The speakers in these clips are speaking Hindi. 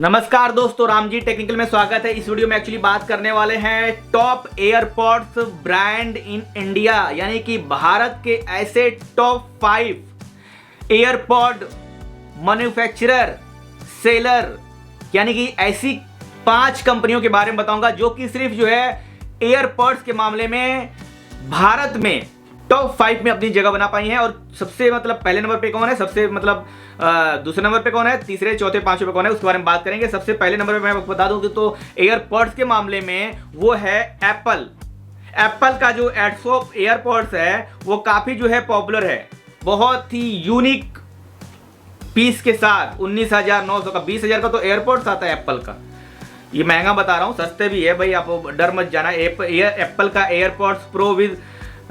नमस्कार दोस्तों, रामजी टेक्निकल में स्वागत है। इस वीडियो में एक्चुअली बात करने वाले हैं top AirPods brand in India, यानी कि भारत के ऐसे टॉप 5 एयरपॉड मैन्युफैक्चरर सेलर, यानी कि ऐसी 5 कंपनियों के बारे में बताऊंगा जो कि सिर्फ जो है एयरपॉड्स के मामले में भारत में टॉप 5 में अपनी जगह बना पाई हैं। और सबसे पहले नंबर पे कौन है, सबसे दूसरे नंबर पे कौन है, तीसरे चौथे पांचवें पे कौन है, उसके बारे में बात करेंगे। सबसे पहले नंबर पे मैं आपको बता दूं तो एयरपॉड्स के मामले में वो है एप्पल का जो एयरपॉड्स है वो काफी जो है पॉपुलर है, बहुत ही यूनिक पीस के साथ 19,900 का, 20,000 का तो एयरपॉड्स आता है एप्पल का। ये महंगा बता रहा हूँ, सस्ते भी है भाई, आप डर मत जाना। एप्पल का AirPods pro with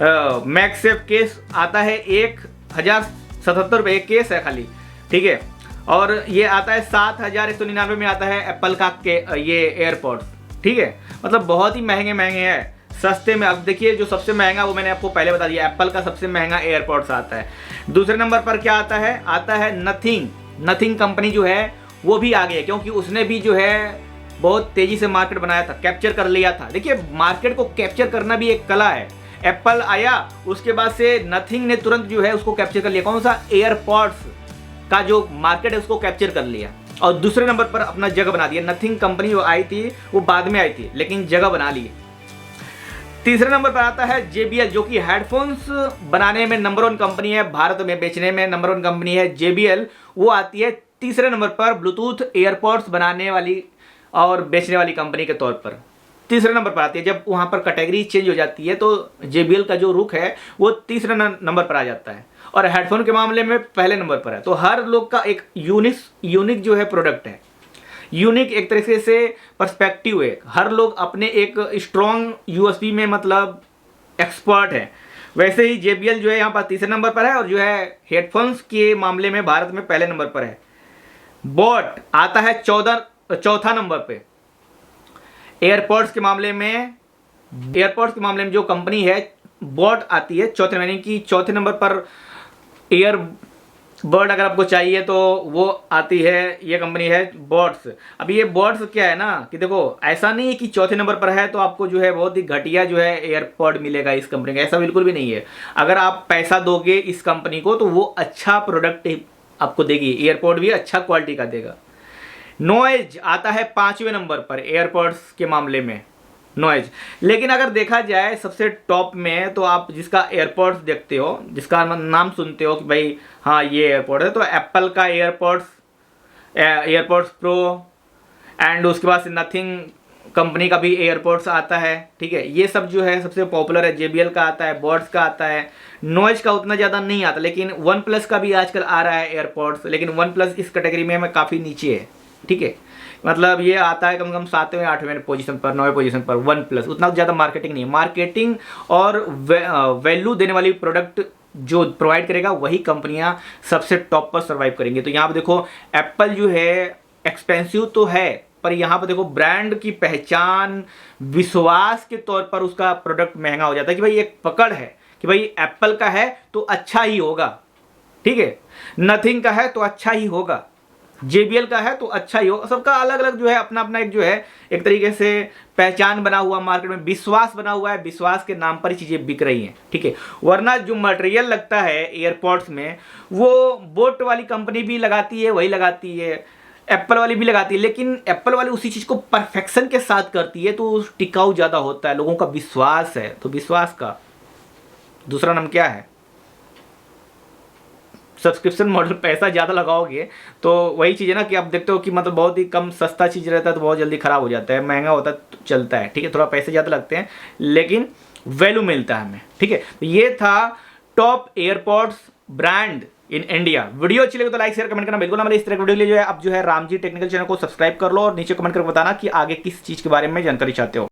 MagSafe case आता है 1,077 रुपये एक केस है खाली, ठीक है। और ये आता है 7,199 में आता है एप्पल का ये एयरपॉड्स, ठीक है। मतलब बहुत ही महंगे हैं, सस्ते में। अब देखिए जो सबसे महंगा वो मैंने आपको पहले बता दिया, एप्पल का सबसे महंगा एयरपॉड्स आता है। दूसरे नंबर पर क्या आता है नथिंग कंपनी जो है वो भी आ गई है, क्योंकि उसने भी जो है बहुत तेजी से मार्केट बनाया था, कैप्चर कर लिया था। देखिए मार्केट को कैप्चर करना भी एक कला है। एप्पल आया, उसके बाद से नथिंग ने तुरंत जो है उसको कैप्चर कर लिया। कौन सा, एयरपॉड्स का जो मार्केट है उसको कैप्चर कर लिया और दूसरे नंबर पर अपना जगह बना दिया। नथिंग कंपनी जो आई थी वो बाद में आई थी, लेकिन जगह बना ली। तीसरे नंबर पर आता है JBL, जो कि हेडफोन्स बनाने में नंबर 1 कंपनी है, भारत में बेचने में नंबर 1 कंपनी है JBL। वो आती है तीसरे नंबर पर ब्लूटूथ एयरपॉड्स बनाने वाली और बेचने वाली कंपनी के तौर पर तीसरे नंबर पर आती है। जब वहाँ पर कैटेगरी चेंज हो जाती है तो JBL का जो रुख है वो तीसरे नंबर पर आ जाता है और हेडफोन के मामले में पहले नंबर पर है। तो हर लोग का एक यूनिक जो है प्रोडक्ट है, यूनिक एक तरीके से पर्सपेक्टिव है। हर लोग अपने एक स्ट्रॉन्ग USP में एक्सपर्ट है। वैसे ही JBL जो है यहाँ पर तीसरे नंबर पर है और जो है हेडफोन्स के मामले में भारत में पहले नंबर पर है। बोट आता है चौथा नंबर पे। एयरपॉड्स के मामले में जो कंपनी है बोट आती है चौथे, यानी कि चौथे नंबर पर ईयरबड अगर आपको चाहिए तो वो आती है, ये कंपनी है बोट्स। अब ये बोट्स क्या है ना कि देखो ऐसा नहीं है कि चौथे नंबर पर है तो आपको जो है बहुत ही घटिया जो है एयरपॉड मिलेगा इस कंपनी का, ऐसा बिल्कुल भी नहीं है। अगर आप पैसा दोगे इस कंपनी को तो वो अच्छा प्रोडक्ट आपको देगी, एयरपॉड भी अच्छा क्वालिटी का देगा। नॉइज आता है 5वें नंबर पर एयरपॉड्स के मामले में, नॉइज। लेकिन अगर देखा जाए सबसे टॉप में तो आप जिसका एयरपॉड्स देखते हो, जिसका नाम सुनते हो कि भाई हाँ ये एयरपॉड है, तो एप्पल का एयरपॉड्स प्रो एंड उसके बाद से नथिंग कंपनी का भी एयरपॉड्स आता है, ठीक है। ये सब जो है सबसे पॉपुलर है। JBL का आता है, बोट्स का आता है, नॉइज का उतना ज़्यादा नहीं आता, लेकिन OnePlus का भी आजकल आ रहा है एयरपॉड्स, लेकिन OnePlus इस कैटेगरी में काफ़ी नीचे है, ठीक है। मतलब ये आता है कम से कम 7वें 8वें पोजीशन पर, 9वें पोजीशन पर। OnePlus उतना ज़्यादा मार्केटिंग नहीं है, मार्केटिंग और वैल्यू देने वाली प्रोडक्ट जो प्रोवाइड करेगा वही कंपनियां सबसे टॉप पर सर्वाइव करेंगी। तो यहाँ पर देखो एप्पल जो है एक्सपेंसिव तो है, पर यहाँ पर देखो ब्रांड की पहचान, विश्वास के तौर पर उसका प्रोडक्ट महंगा हो जाता है कि भाई एक पकड़ है कि भाई एप्पल का है तो अच्छा ही होगा, ठीक है। नथिंग का है तो अच्छा ही होगा, JBL का है तो अच्छा ही होगा। सबका अलग अलग जो है अपना अपना एक जो है एक तरीके से पहचान बना हुआ, मार्केट में विश्वास बना हुआ है, विश्वास के नाम पर ही चीज़ें बिक रही हैं, ठीक है। वरना जो मटेरियल लगता है एयरपॉड्स में वो बोट वाली कंपनी भी लगाती है, वही लगाती है, एप्पल वाली भी लगाती है, लेकिन एप्पल वाली उसी चीज़ को परफेक्शन के साथ करती है तो टिकाऊ ज़्यादा होता है, लोगों का विश्वास है। तो विश्वास का दूसरा नाम क्या है, सब्सक्रिप्शन मॉडल। पैसा ज़्यादा लगाओगे तो वही चीज़ है ना कि आप देखते हो कि बहुत ही कम सस्ता चीज़ रहता है तो बहुत जल्दी ख़राब हो जाता है, महंगा होता है तो चलता है, ठीक है। थोड़ा पैसे ज़्यादा लगते हैं लेकिन वैल्यू मिलता है हमें, ठीक है। तो ये था top AirPods brand in India. Video अच्छी लगे तो लाइक शेयर कमेंट करना बिल्कुल हमारे इस तरह की वीडियो के लिए जो है आप जो है रामजी टेक्निकल चैनल को सब्सक्राइब कर लो और नीचे कमेंट करके बताना कि आगे किस चीज़ के बारे में जानकारी चाहते हो।